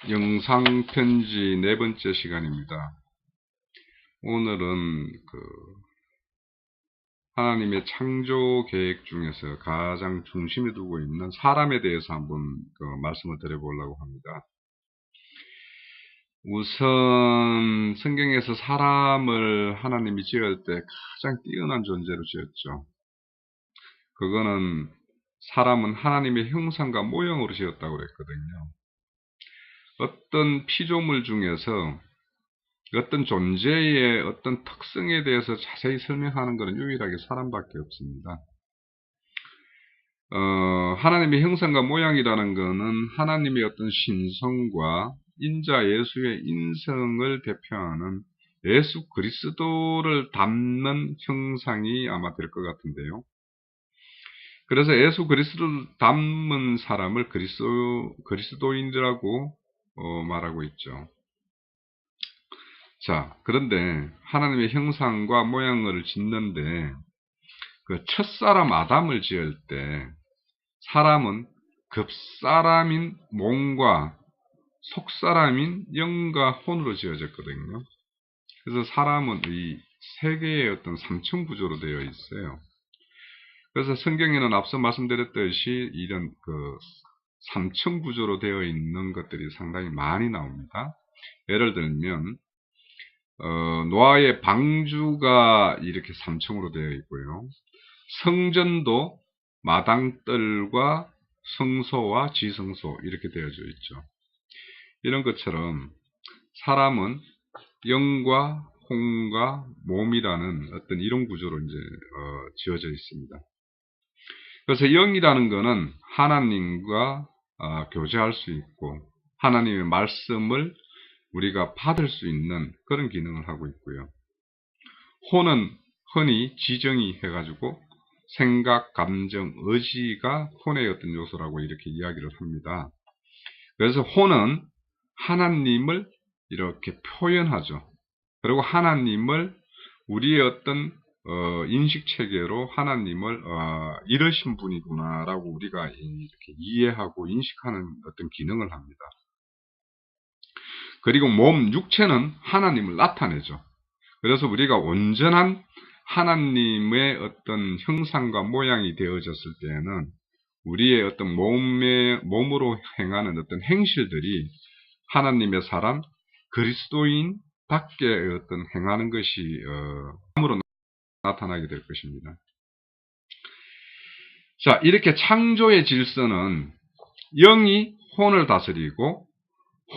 영상 편지 네 번째 시간입니다. 오늘은 하나님의 창조 계획 중에서 가장 중심에 두고 있는 사람에 대해서 한번 말씀을 드려보려고 합니다. 우선 성경에서 사람을 하나님이 지을 때 가장 뛰어난 존재로 지었죠. 그거는 사람은 하나님의 형상과 모형으로 지었다고 그랬거든요. 어떤 피조물 중에서 어떤 존재의 어떤 특성에 대해서 자세히 설명하는 것은 유일하게 사람밖에 없습니다. 하나님의 형상과 모양이라는 것은 하나님의 어떤 신성과 인자 예수의 인성을 대표하는 예수 그리스도를 담는 형상이 아마 될 것 같은데요. 그래서 예수 그리스도를 담은 사람을 그리스도인이라고 말하고 있죠. 자, 그런데 하나님의 형상과 모양을 짓는데 그 첫사람 아담을 지을 때 사람은 급사람인 몸과 속사람인 영과 혼으로 지어졌거든요. 그래서 사람은 이 세 개의 어떤 삼층 구조로 되어 있어요. 그래서 성경에는 앞서 말씀드렸듯이 이런 삼층 구조로 되어 있는 것들이 상당히 많이 나옵니다. 예를 들면 노아의 방주가 이렇게 3층으로 되어 있고요. 성전도 마당뜰과 성소와 지성소 이렇게 되어져 있죠. 이런 것처럼 사람은 영과 혼과 몸이라는 어떤 이런 구조로 이제 지어져 있습니다. 그래서 영이라는 것은 하나님과 교제할 수 있고 하나님의 말씀을 우리가 받을 수 있는 그런 기능을 하고 있고요. 혼은 흔히 지정이 해가지고 생각, 감정, 의지가 혼의 어떤 요소라고 이렇게 이야기를 합니다. 그래서 혼은 하나님을 이렇게 표현하죠. 그리고 하나님을 우리의 어떤 인식 체계로 하나님을 이러신 분이구나라고 우리가 이렇게 이해하고 인식하는 어떤 기능을 합니다. 그리고 몸, 육체는 하나님을 나타내죠. 그래서 우리가 온전한 하나님의 어떤 형상과 모양이 되어졌을 때에는 우리의 어떤 몸으로 행하는 어떤 행실들이 하나님의 사람, 그리스도인답게 어떤 행하는 것이 함으로 나타나게 될 것입니다. 자, 이렇게 창조의 질서는 영이 혼을 다스리고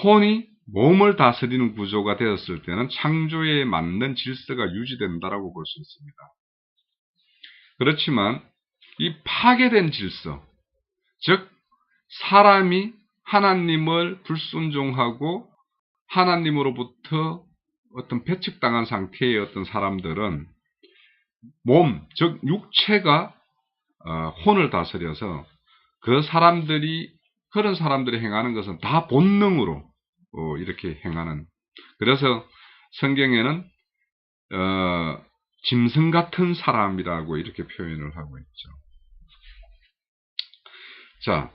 혼이 몸을 다스리는 구조가 되었을 때는 창조에 맞는 질서가 유지된다라고 볼 수 있습니다. 그렇지만 이 파괴된 질서, 즉 사람이 하나님을 불순종하고 하나님으로부터 어떤 배척당한 상태의 어떤 사람들은 몸, 즉 육체가 혼을 다스려서 그런 사람들이 행하는 것은 다 본능으로 이렇게 행하는. 그래서 성경에는 짐승 같은 사람이라고 이렇게 표현을 하고 있죠. 자,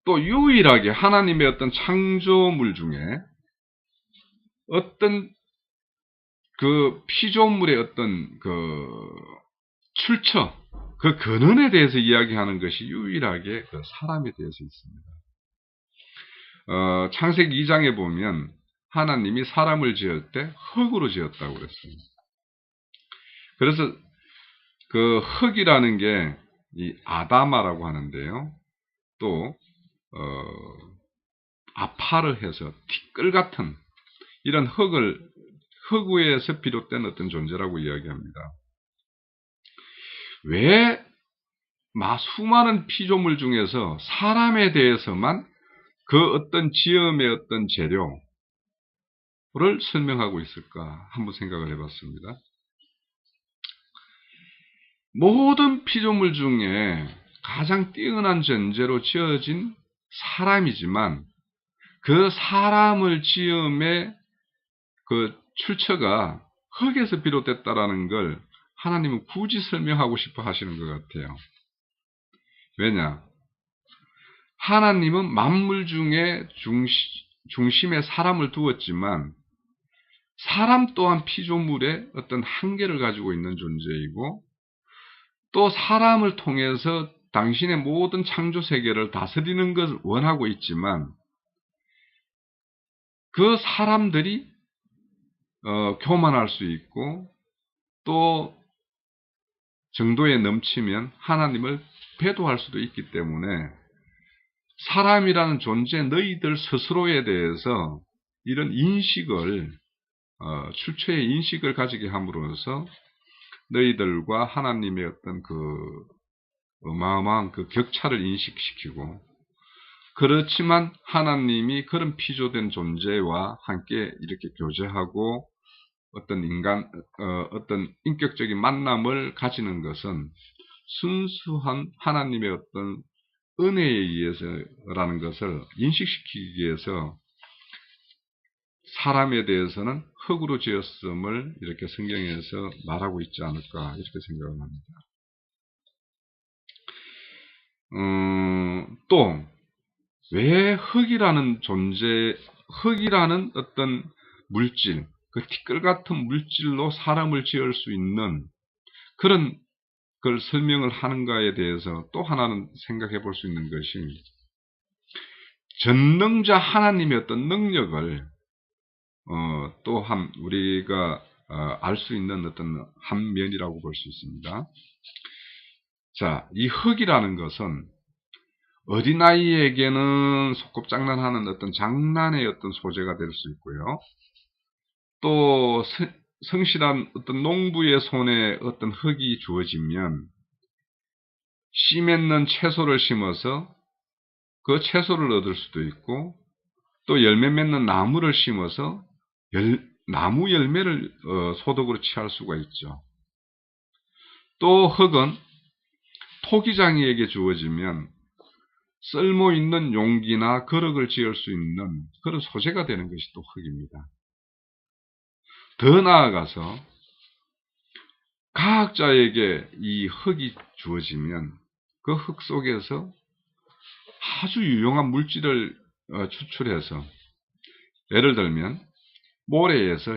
또 유일하게 하나님의 어떤 창조물 중에 어떤 피조물의 어떤 출처, 근원에 대해서 이야기하는 것이 유일하게 사람에 대해서 있습니다. 창세기 2장에 보면 하나님이 사람을 지을 때 흙으로 지었다고 그랬습니다. 그래서 흙이라는 게 이 아다마라고 하는데요. 또 아파를 해서 티끌 같은 이런 흙 위에서 비롯된 어떤 존재라고 이야기합니다. 왜 수많은 피조물 중에서 사람에 대해서만 어떤 지음의 어떤 재료를 설명하고 있을까 한번 생각을 해봤습니다. 모든 피조물 중에 가장 뛰어난 존재로 지어진 사람이지만 그 사람을 지음의 출처가 흙에서 비롯됐다라는 걸 하나님은 굳이 설명하고 싶어 하시는 것 같아요. 왜냐? 하나님은 만물 중에 중심에 사람을 두었지만 사람 또한 피조물의 어떤 한계를 가지고 있는 존재이고 또 사람을 통해서 당신의 모든 창조 세계를 다스리는 것을 원하고 있지만 그 사람들이 교만할 수 있고 또 정도에 넘치면 하나님을 배도할 수도 있기 때문에 사람이라는 존재 너희들 스스로에 대해서 이런 인식을 출처의 인식을 가지게 함으로써 너희들과 하나님의 어떤 그 어마어마한 그 격차를 인식시키고 그렇지만 하나님이 그런 피조된 존재와 함께 이렇게 교제하고 어떤 어떤 인격적인 만남을 가지는 것은 순수한 하나님의 어떤 은혜에 의해서라는 것을 인식시키기 위해서 사람에 대해서는 흙으로 지었음을 이렇게 성경에서 말하고 있지 않을까 이렇게 생각을 합니다. 또 왜 흙이라는 존재, 흙이라는 어떤 물질, 그 티끌 같은 물질로 사람을 지을 수 있는 그런 걸 설명을 하는가에 대해서 또 하나는 생각해 볼 수 있는 것이 전능자 하나님의 어떤 능력을 또한 우리가 알 수 있는 어떤 한 면이라고 볼 수 있습니다. 자, 이 흙이라는 것은 어린아이에게는 소꿉장난하는 어떤 장난의 어떤 소재가 될 수 있고요. 또 성실한 어떤 농부의 손에 어떤 흙이 주어지면 씨 맺는 채소를 심어서 그 채소를 얻을 수도 있고 또 열매 맺는 나무를 심어서 나무 열매를 소득으로 취할 수가 있죠. 또 흙은 토기장이에게 주어지면 쓸모 있는 용기나 거럭을 지을 수 있는 그런 소재가 되는 것이 또 흙입니다. 더 나아가서 과학자에게 이 흙이 주어지면 그 흙 속에서 아주 유용한 물질을 추출해서 예를 들면 모래에서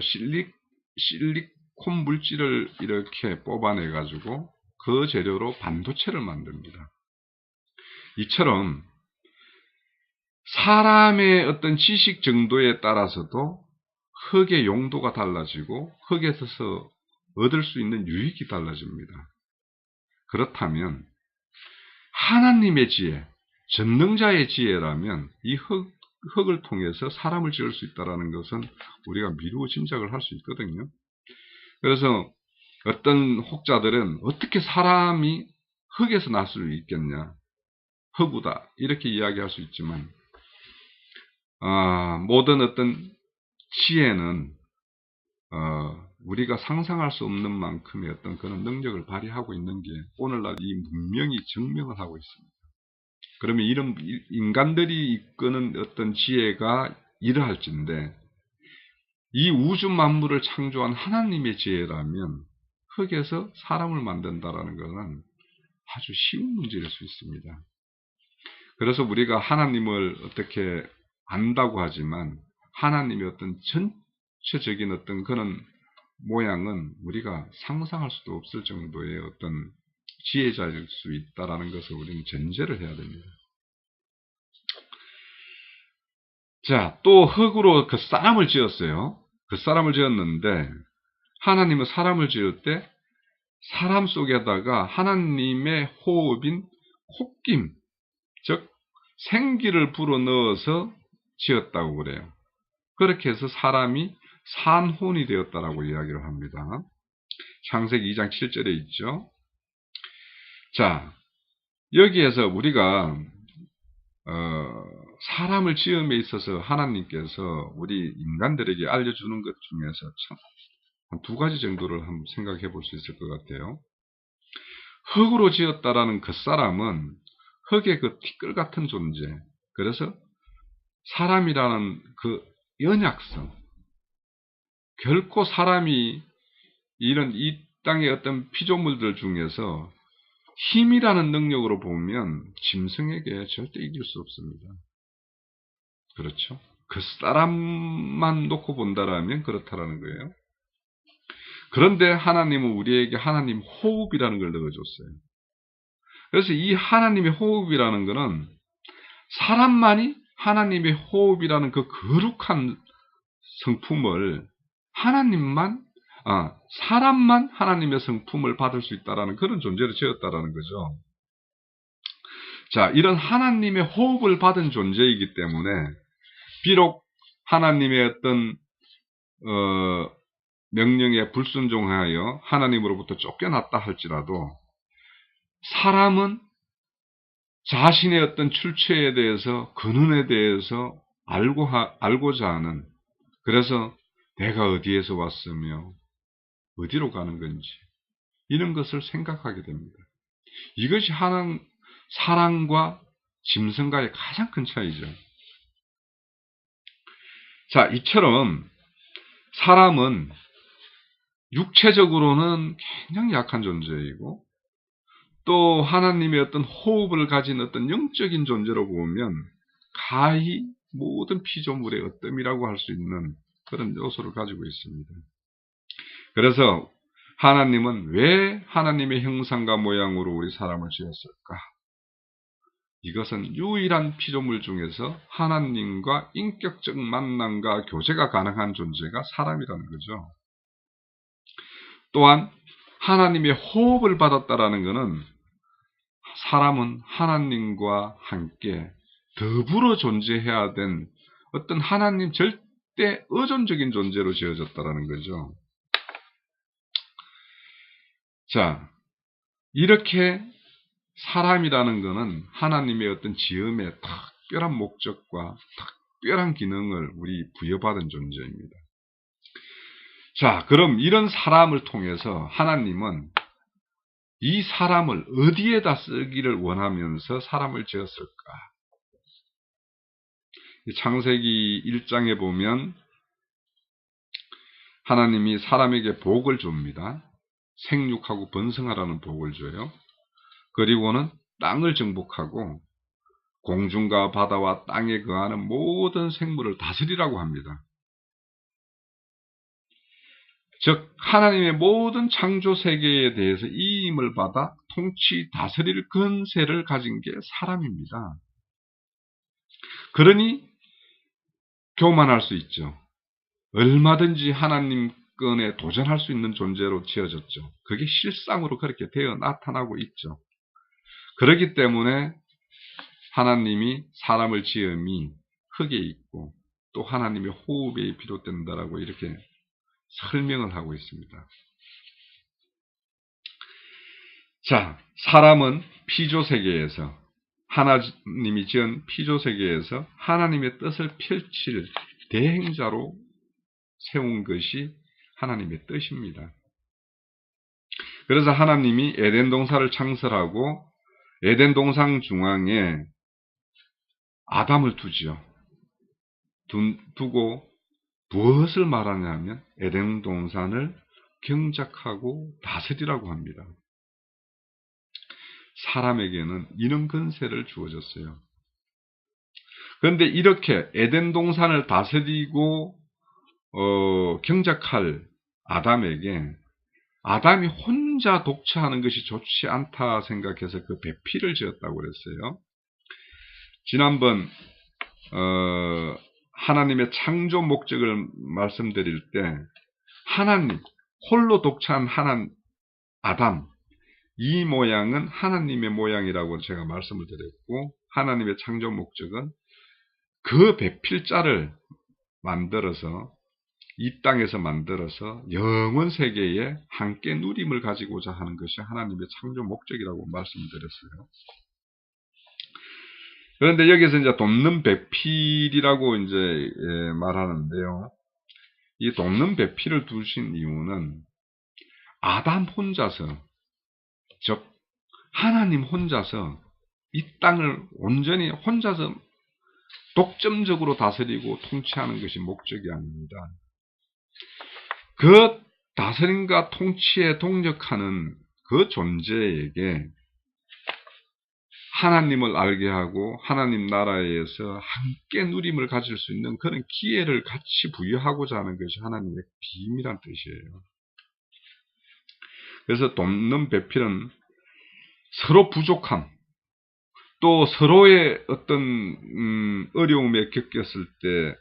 실리콘 물질을 이렇게 뽑아내 가지고 그 재료로 반도체를 만듭니다. 이처럼 사람의 어떤 지식 정도에 따라서도 흙의 용도가 달라지고 흙에서 얻을 수 있는 유익이 달라집니다. 그렇다면 하나님의 지혜, 전능자의 지혜라면 이 흙을 통해서 사람을 지을 수 있다는 것은 우리가 미루어 짐작을 할 수 있거든요. 그래서 어떤 혹자들은 어떻게 사람이 흙에서 날 수 있겠냐, 허구다 이렇게 이야기할 수 있지만 모든 어떤 지혜는 우리가 상상할 수 없는 만큼의 어떤 그런 능력을 발휘하고 있는 게 오늘날 이 문명이 증명을 하고 있습니다. 그러면 이런 인간들이 이끄는 어떤 지혜가 이러할진데 이 우주 만물을 창조한 하나님의 지혜라면 흙에서 사람을 만든다라는 것은 아주 쉬운 문제일 수 있습니다. 그래서 우리가 하나님을 어떻게 안다고 하지만 하나님의 어떤 전체적인 어떤 그런 모양은 우리가 상상할 수도 없을 정도의 어떤 지혜자일 수 있다라는 것을 우리는 전제를 해야 됩니다. 자, 또 흙으로 그 사람을 지었어요. 그 사람을 지었는데 하나님은 사람을 지을 때 사람 속에다가 하나님의 호흡인 콧김, 즉 생기를 불어넣어서 지었다고 그래요. 그렇게 해서 사람이 산혼이 되었다라고 이야기를 합니다. 창세기 2장 7절에 있죠. 자, 여기에서 우리가 사람을 지음에 있어서 하나님께서 우리 인간들에게 알려주는 것 중에서 참 한 두 가지 정도를 한번 생각해 볼 수 있을 것 같아요. 흙으로 지었다라는 그 사람은 흙의 그 티끌 같은 존재, 그래서 사람이라는 그 연약성, 결코 사람이 이런 이 땅의 어떤 피조물들 중에서 힘이라는 능력으로 보면 짐승에게 절대 이길 수 없습니다. 그렇죠? 그 사람만 놓고 본다라면 그렇다라는 거예요. 그런데 하나님은 우리에게 하나님 호흡이라는 걸 넣어줬어요. 그래서 이 하나님의 호흡이라는 것은 사람만이 하나님의 호흡이라는 그 거룩한 성품을 사람만 하나님의 성품을 받을 수 있다라는 그런 존재로 지었다라는 거죠. 자, 이런 하나님의 호흡을 받은 존재이기 때문에 비록 하나님의 어떤 명령에 불순종하여 하나님으로부터 쫓겨났다 할지라도 사람은 자신의 어떤 출처에 대해서 근원에 대해서 알고자 하는, 그래서 내가 어디에서 왔으며 어디로 가는 건지 이런 것을 생각하게 됩니다. 이것이 사람과 짐승과의 가장 큰 차이죠. 자, 이처럼 사람은 육체적으로는 굉장히 약한 존재이고 또 하나님의 어떤 호흡을 가진 어떤 영적인 존재로 보면 가히 모든 피조물의 어뜸이라고 할 수 있는 그런 요소를 가지고 있습니다. 그래서 하나님은 왜 하나님의 형상과 모양으로 우리 사람을 지었을까? 이것은 유일한 피조물 중에서 하나님과 인격적 만남과 교제가 가능한 존재가 사람이라는 거죠. 또한 하나님의 호흡을 받았다라는 것은 사람은 하나님과 함께 더불어 존재해야 된 어떤 하나님 절대 의존적인 존재로 지어졌다라는 거죠. 자, 이렇게 사람이라는 것은 하나님의 어떤 지음의 특별한 목적과 특별한 기능을 우리 부여받은 존재입니다. 자, 그럼 이런 사람을 통해서 하나님은 이 사람을 어디에다 쓰기를 원하면서 사람을 지었을까? 창세기 1장에 보면 하나님이 사람에게 복을 줍니다. 생육하고 번성하라는 복을 줘요. 그리고는 땅을 정복하고 공중과 바다와 땅에 거하는 모든 생물을 다스리라고 합니다. 즉 하나님의 모든 창조 세계에 대해서 이임을 받아 통치 다스릴 권세를 가진 게 사람입니다. 그러니 교만할 수 있죠. 얼마든지 하나님권에 도전할 수 있는 존재로 지어졌죠. 그게 실상으로 그렇게 되어 나타나고 있죠. 그렇기 때문에 하나님이 사람을 지음이 흙에 있고 또 하나님의 호흡에 비롯된다라고 이렇게 설명을 하고 있습니다. 자, 사람은 피조세계에서 하나님이 지은 피조세계에서 하나님의 뜻을 펼칠 대행자로 세운 것이 하나님의 뜻입니다. 그래서 하나님이 에덴 동산을 창설하고 에덴 동산 중앙에 아담을 두지요. 두고 무엇을 말하냐면 에덴 동산을 경작하고 다스리라고 합니다. 사람에게는 이런 권세를 주어졌어요. 그런데 이렇게 에덴 동산을 다스리고 경작할 아담에게 아담이 혼자 독차하는 것이 좋지 않다 생각해서 그 배필을 지었다고 그랬어요. 지난번 하나님의 창조 목적을 말씀드릴 때 하나님 홀로 독차한 아담 이 모양은 하나님의 모양이라고 제가 말씀을 드렸고 하나님의 창조 목적은 그 배필자를 만들어서 이 땅에서 만들어서 영원 세계에 함께 누림을 가지고자 하는 것이 하나님의 창조 목적이라고 말씀을 드렸어요. 그런데 여기서 이제 돕는 배필이라고 이제 말하는데요. 이 돕는 배필을 두신 이유는 아담 혼자서, 즉 하나님 혼자서 이 땅을 온전히 혼자서 독점적으로 다스리고 통치하는 것이 목적이 아닙니다. 그 다스림과 통치에 동력하는 그 존재에게 하나님을 알게 하고 하나님 나라에서 함께 누림을 가질 수 있는 그런 기회를 같이 부여하고자 하는 것이 하나님의 비밀한 뜻이에요. 그래서 돕는 배필은 서로 부족함, 또 서로의 어떤 어려움에 겪었을 때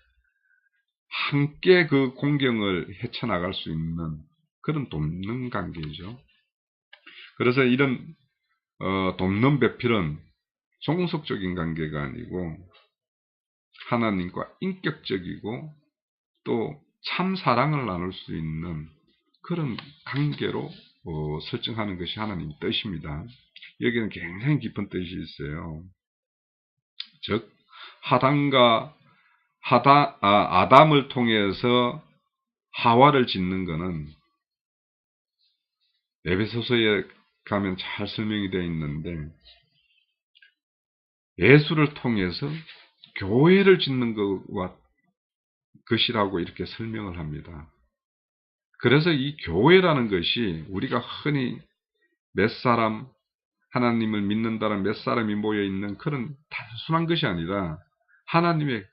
함께 그 공경을 헤쳐나갈 수 있는 그런 돕는 관계이죠. 그래서 이런 돕는 배필은 종속적인 관계가 아니고 하나님과 인격적이고 또 참 사랑을 나눌 수 있는 그런 관계로 설정하는 것이 하나님 뜻입니다. 여기는 굉장히 깊은 뜻이 있어요. 즉 아담을 통해서 하와를 짓는 것은 에베소서에 가면 잘 설명이 되어 있는데 예수를 통해서 교회를 짓는 것이라고 이렇게 설명을 합니다. 그래서 이 교회라는 것이 우리가 흔히 몇 사람, 하나님을 믿는다는 몇 사람이 모여있는 그런 단순한 것이 아니라 하나님의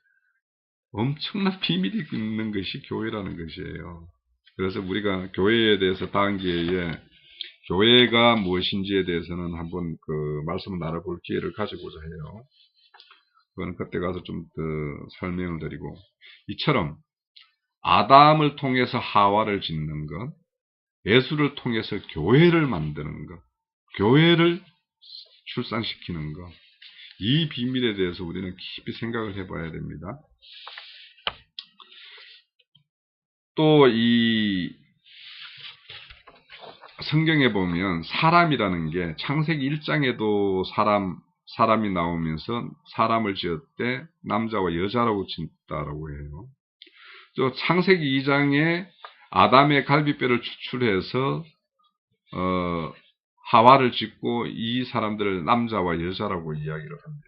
엄청난 비밀이 있는 것이 교회라는 것이에요. 그래서 우리가 교회에 대해서 다음 기회에 교회가 무엇인지에 대해서는 한번 그 말씀을 나눠볼 기회를 가지고자 해요. 그거는 그때 가서 좀 더 설명을 드리고, 이처럼 아담을 통해서 하와를 짓는 것, 예수를 통해서 교회를 만드는 것, 교회를 출산시키는 것, 이 비밀에 대해서 우리는 깊이 생각을 해봐야 됩니다. 또 이 성경에 보면 사람이라는 게 창세기 1장에도 사람이 나오면서 사람을 지었대 남자와 여자라고 짓다라고 해요. 또 창세기 2장에 아담의 갈비뼈를 추출해서 하와를 짓고 이 사람들을 남자와 여자라고 이야기를 합니다.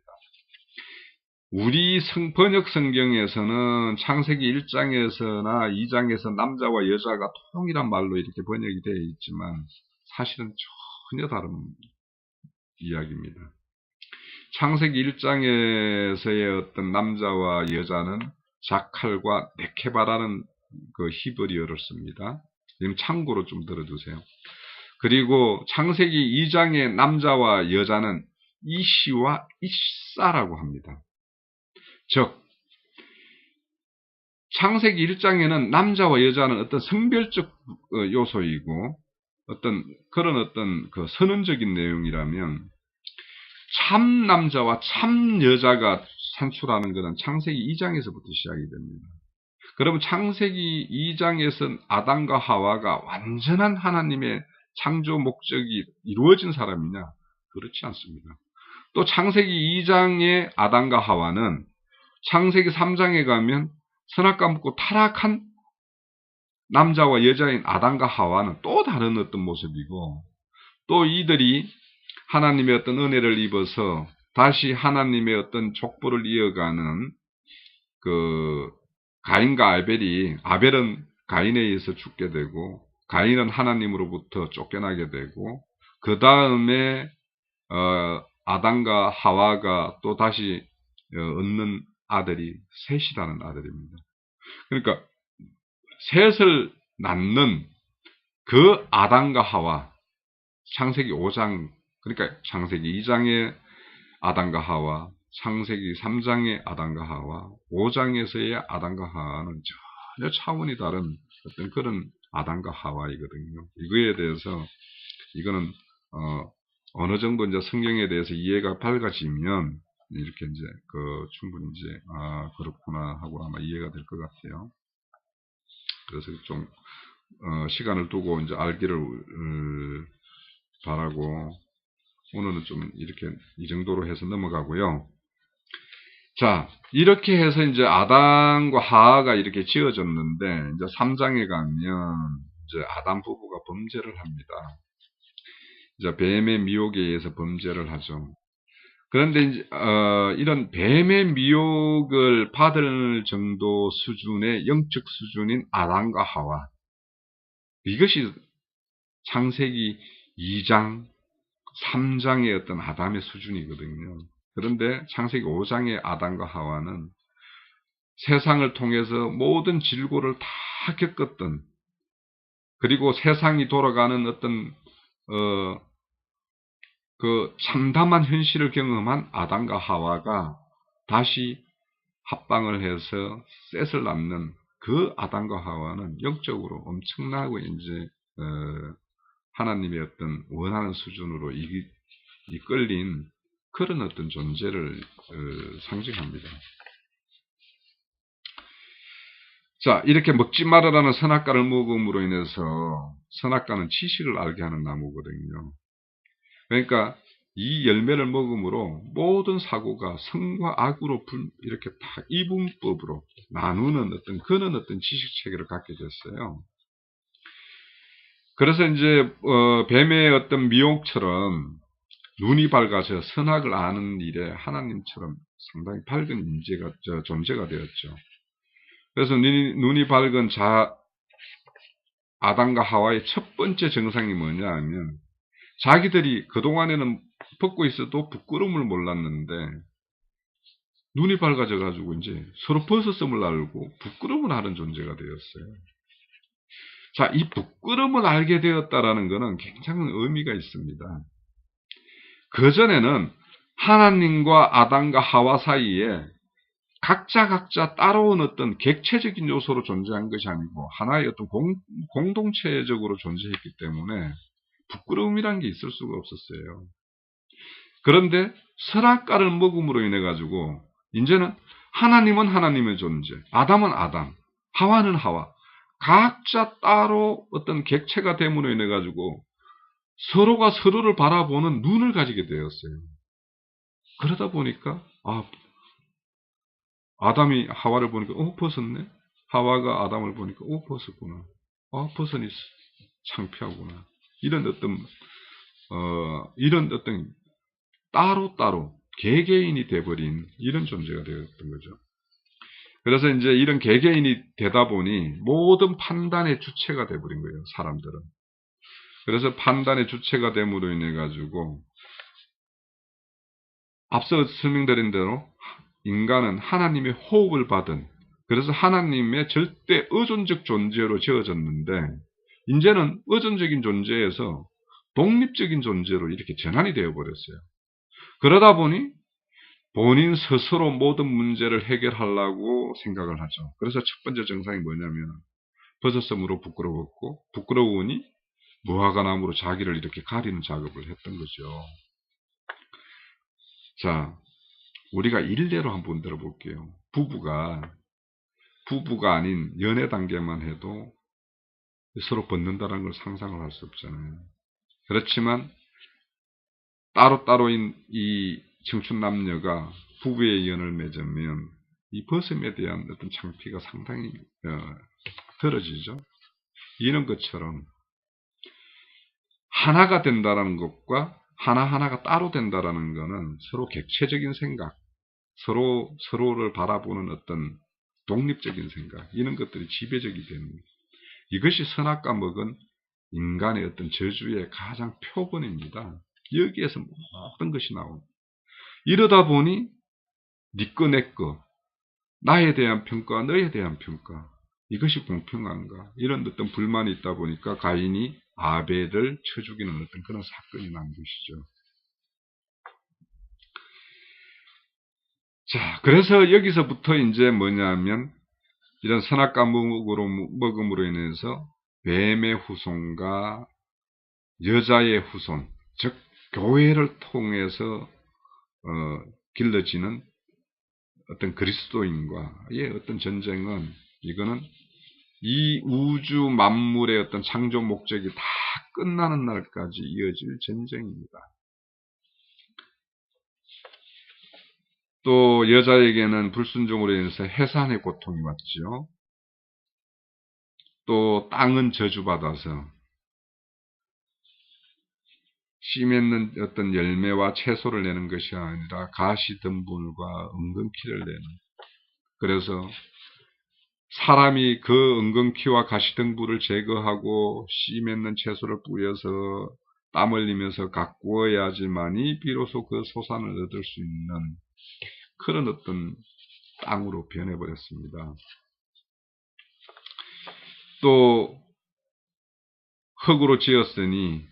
우리 번역 성경에서는 창세기 1장에서나 2장에서 남자와 여자가 통일한 말로 이렇게 번역이 되어 있지만 사실은 전혀 다른 이야기입니다. 창세기 1장에서의 어떤 남자와 여자는 자칼과 네케바라는 그 히브리어를 씁니다. 지금 참고로 좀 들어두세요. 그리고 창세기 2장의 남자와 여자는 이시와 이사라고 합니다. 즉 창세기 1장에는 남자와 여자는 어떤 성별적 요소이고 그런 어떤 그 선언적인 내용이라면 참 남자와 참 여자가 산출하는 것은 창세기 2장에서부터 시작이 됩니다. 그러면 창세기 2장에서는 아담과 하와가 완전한 하나님의 창조 목적이 이루어진 사람이냐? 그렇지 않습니다. 또 창세기 2장의 아담과 하와는 창세기 3장에 가면 선악과 먹고 타락한 남자와 여자인 아담과 하와는 또 다른 어떤 모습이고, 또 이들이 하나님의 어떤 은혜를 입어서 다시 하나님의 어떤 족보를 이어가는 그 가인과 아벨은 가인에 의해서 죽게 되고 가인은 하나님으로부터 쫓겨나게 되고 그 다음에 아담과 하와가 또 다시 얻는 아들이 셋이라는 아들입니다. 그러니까 셋을 낳는 그 아담과 하와, 창세기 5장, 그러니까 창세기 2장의 아담과 하와, 창세기 3장의 아담과 하와, 5장에서의 아담과 하와는 전혀 차원이 다른 어떤 그런 아담과 하와이거든요. 이거에 대해서 이거는 어느 정도 이제 성경에 대해서 이해가 밝아지면 이렇게 이제 충분히 이제 그렇구나 하고 아마 이해가 될 것 같아요. 그래서 좀 시간을 두고 이제 알기를 바라고 오늘은 좀 이렇게 이 정도로 해서 넘어가고요. 자, 이렇게 해서 이제 아담과 하와가 이렇게 지어졌는데 이제 3장에 가면 이제 아담 부부가 범죄를 합니다. 이제 뱀의 미혹에 의해서 범죄를 하죠. 그런데 이제 이런 뱀의 미혹을 받을 정도 수준의 영적 수준인 아담과 하와, 이것이 창세기 2장, 3장의 어떤 아담의 수준이거든요. 그런데 창세기 5장의 아담과 하와는 세상을 통해서 모든 질고를 다 겪었던, 그리고 세상이 돌아가는 어떤 그 참담한 현실을 경험한 아담과 하와가 다시 합방을 해서 셋을 낳는 그 아담과 하와는 영적으로 엄청나고 이제 하나님의 어떤 원하는 수준으로 이끌린 그런 어떤 존재를 상징합니다. 자, 이렇게 먹지 말아라는 선악과를 먹음으로 인해서, 선악과는 지식을 알게 하는 나무거든요. 그러니까 이 열매를 먹음으로 모든 사고가 성과 악으로 이렇게 다 이분법으로 나누는 어떤 그런 어떤 지식 체계를 갖게 됐어요. 그래서 이제 뱀의 어떤 미혹처럼 눈이 밝아서 선악을 아는 일에 하나님처럼 상당히 밝은 존재가 되었죠. 그래서 눈이 밝은 아담과 하와의 첫 번째 정상이 뭐냐 하면, 자기들이 그동안에는 벗고 있어도 부끄러움을 몰랐는데 눈이 밝아져 가지고 이제 서로 벗었음을 알고 부끄러움을 하는 존재가 되었어요. 자, 이 부끄러움을 알게 되었다라는 것은 굉장히 의미가 있습니다. 그전에는 하나님과 아담과 하와 사이에 각자 따라온 어떤 객체적인 요소로 존재한 것이 아니고 하나의 어떤 공동체적으로 존재했기 때문에 부끄러움이란 게 있을 수가 없었어요. 그런데 선악과를 먹음으로 인해 가지고 이제는 하나님은 하나님의 존재, 아담은 아담, 하와는 하와, 각자 따로 어떤 객체가 됨으로 인해 가지고 서로가 서로를 바라보는 눈을 가지게 되었어요. 그러다 보니까 아담이 하와를 보니까 벗었네. 하와가 아담을 보니까 벗었구나. 벗으니 창피하구나. 이런 어떤 따로따로 개개인이 돼버린 이런 존재가 되었던 거죠. 그래서 이제 이런 개개인이 되다 보니 모든 판단의 주체가 돼버린 거예요, 사람들은. 그래서 판단의 주체가 됨으로 인해 가지고 앞서 설명드린 대로 인간은 하나님의 호흡을 받은, 그래서 하나님의 절대 의존적 존재로 지어졌는데 이제는 의존적인 존재에서 독립적인 존재로 이렇게 전환이 되어버렸어요. 그러다 보니 본인 스스로 모든 문제를 해결하려고 생각을 하죠. 그래서 첫 번째 정상이 뭐냐면 벗었으므로 부끄러웠고, 부끄러우니 무화과 나무로 자기를 이렇게 가리는 작업을 했던 거죠. 자, 우리가 일례로 한번 들어볼게요. 부부가 아닌 연애 단계만 해도 서로 벗는다는 걸 상상을 할 수 없잖아요. 그렇지만 따로따로인 이 청춘 남녀가 부부의 연을 맺으면 이 벗음에 대한 어떤 창피가 상당히 덜어지죠. 이런 것처럼 하나가 된다는 것과 하나하나가 따로 된다는 것은 서로 객체적인 생각, 서로를 바라보는 어떤 독립적인 생각, 이런 것들이 지배적이 되는, 이것이 선악과 먹은 인간의 어떤 저주의 가장 표본입니다. 여기에서 모든 것이 나옵니다. 이러다 보니 네 거, 내 거, 나에 대한 평가, 너에 대한 평가, 이것이 공평한가, 이런 어떤 불만이 있다 보니까 가인이 아벨을 쳐 죽이는 어떤 그런 사건이 난 것이죠. 자, 그래서 여기서부터 이제 뭐냐면 이런 선악과 먹음으로 인해서 뱀의 후손과 여자의 후손, 즉 교회를 통해서 길러지는 어떤 그리스도인과의 어떤 전쟁은, 이거는 이 우주 만물의 어떤 창조 목적이 다 끝나는 날까지 이어질 전쟁입니다. 또 여자에게는 불순종으로 인해서 해산의 고통이 왔죠. 또 땅은 저주받아서 씨 맺는 어떤 열매와 채소를 내는 것이 아니라 가시덤불과 은근키를 내는, 그래서 사람이 그 은근키와 가시등불을 제거하고 씨 맺는 채소를 뿌려서 땀 흘리면서 가꾸어야지만이 비로소 그 소산을 얻을 수 있는 그런 어떤 땅으로 변해버렸습니다. 또 흙으로 지었으니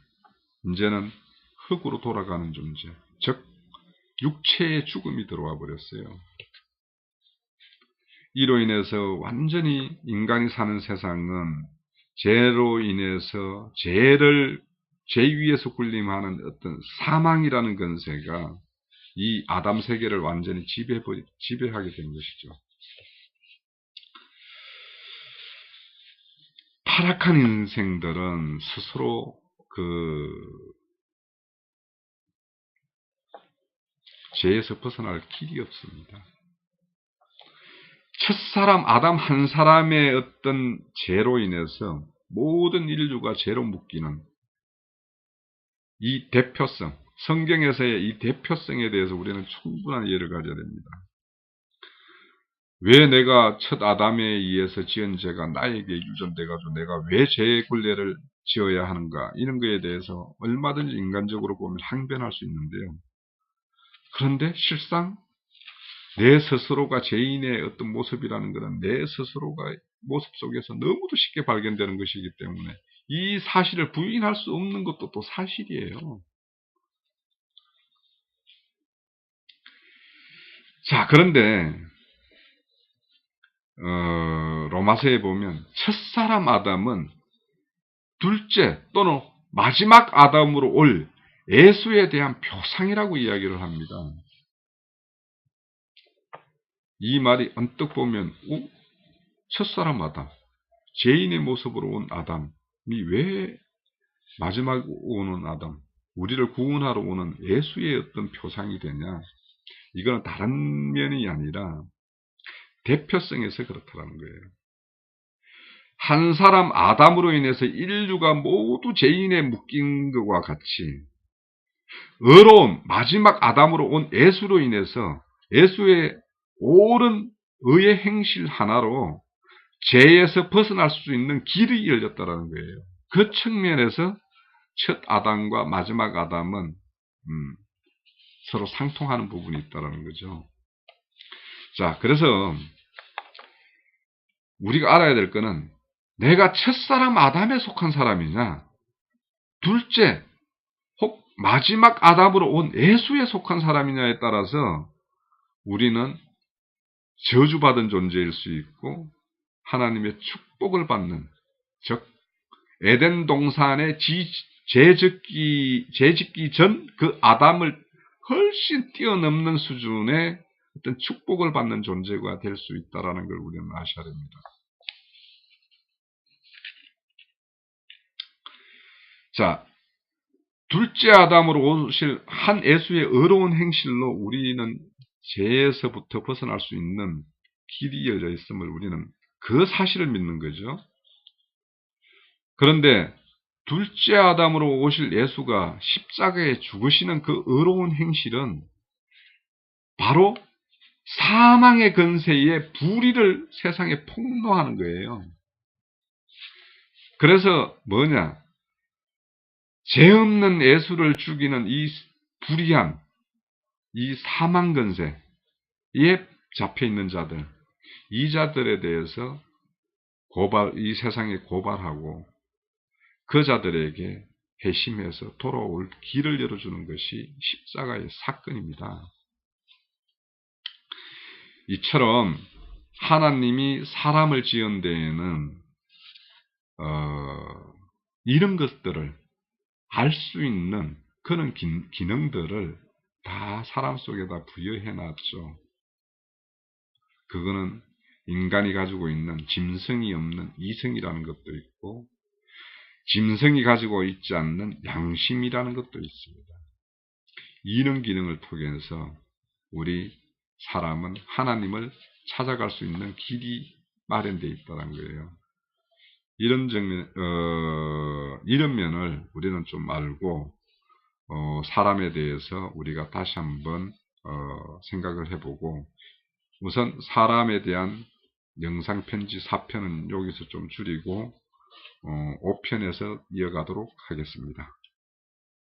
이제는 흙으로 돌아가는 존재, 즉 육체의 죽음이 들어와 버렸어요. 이로 인해서 완전히 인간이 사는 세상은 죄로 인해서 죄 위에서 군림하는 어떤 사망이라는 건세가 이 아담 세계를 완전히 지배하게 된 것이죠. 타락한 인생들은 스스로 죄에서 벗어날 길이 없습니다. 첫사람 아담 한 사람의 어떤 죄로 인해서 모든 인류가 죄로 묶이는 이 대표성, 성경에서의 이 대표성에 대해서 우리는 충분한 이해를 가져야 됩니다. 왜 내가 첫 아담에 의해서 지은 죄가 나에게 유전돼가지고 내가 왜 죄의 굴레를 지어야 하는가, 이런 거에 대해서 얼마든지 인간적으로 보면 항변할 수 있는데요. 그런데 실상 내 스스로가 죄인의 어떤 모습이라는 것은 내 스스로가 모습 속에서 너무도 쉽게 발견되는 것이기 때문에 이 사실을 부인할 수 없는 것도 또 사실이에요. 자, 그런데 로마서에 보면 첫사람 아담은 둘째 또는 마지막 아담으로 올 예수에 대한 표상이라고 이야기를 합니다. 이 말이 언뜻 보면 첫사람 아담, 죄인의 모습으로 온 아담이 왜 마지막 오는 아담, 우리를 구원하러 오는 예수의 어떤 표상이 되냐? 이거는 다른 면이 아니라 대표성에서 그렇다는 거예요. 한 사람 아담으로 인해서 인류가 모두 죄인에 묶인 것과 같이 의로운 마지막 아담으로 온 예수로 인해서 예수의 옳은 의의 행실 하나로 죄에서 벗어날 수 있는 길이 열렸다는 거예요. 그 측면에서 첫 아담과 마지막 아담은 서로 상통하는 부분이 있다는 거죠. 자, 그래서 우리가 알아야 될 거는 내가 첫사람 아담에 속한 사람이냐, 둘째 혹 마지막 아담으로 온 예수에 속한 사람이냐에 따라서 우리는 저주받은 존재일 수 있고 하나님의 축복을 받는, 즉 에덴 동산의 죄짓기 전 그 아담을 훨씬 뛰어넘는 수준의 어떤 축복을 받는 존재가 될 수 있다는 걸 우리는 아셔야 됩니다. 자, 둘째 아담으로 오실 한 예수의 의로운 행실로 우리는 죄에서부터 벗어날 수 있는 길이 열려 있음을 우리는 그 사실을 믿는 거죠. 그런데 둘째 아담으로 오실 예수가 십자가에 죽으시는 그 의로운 행실은 바로 사망의 근세에 불의를 세상에 폭로하는 거예요. 그래서 뭐냐? 죄 없는 예수를 죽이는 이 불의한 이 사망 근세에 잡혀 있는 자들, 이 자들에 대해서 이 세상에 고발하고 그 자들에게 회심해서 돌아올 길을 열어주는 것이 십자가의 사건입니다. 이처럼 하나님이 사람을 지은 데에는 이런 것들을 알 수 있는 그런 기능들을 다 사람 속에다 부여해놨죠. 그거는 인간이 가지고 있는 짐승이 없는 이성이라는 것도 있고 짐승이 가지고 있지 않는 양심이라는 것도 있습니다. 이런 기능을 통해서 우리 사람은 하나님을 찾아갈 수 있는 길이 마련되어 있다는 거예요. 이런 면을 우리는 좀 알고 사람에 대해서 우리가 다시 한번 생각을 해보고 우선 사람에 대한 영상편지 4편은 여기서 좀 줄이고 5편에서 이어가도록 하겠습니다.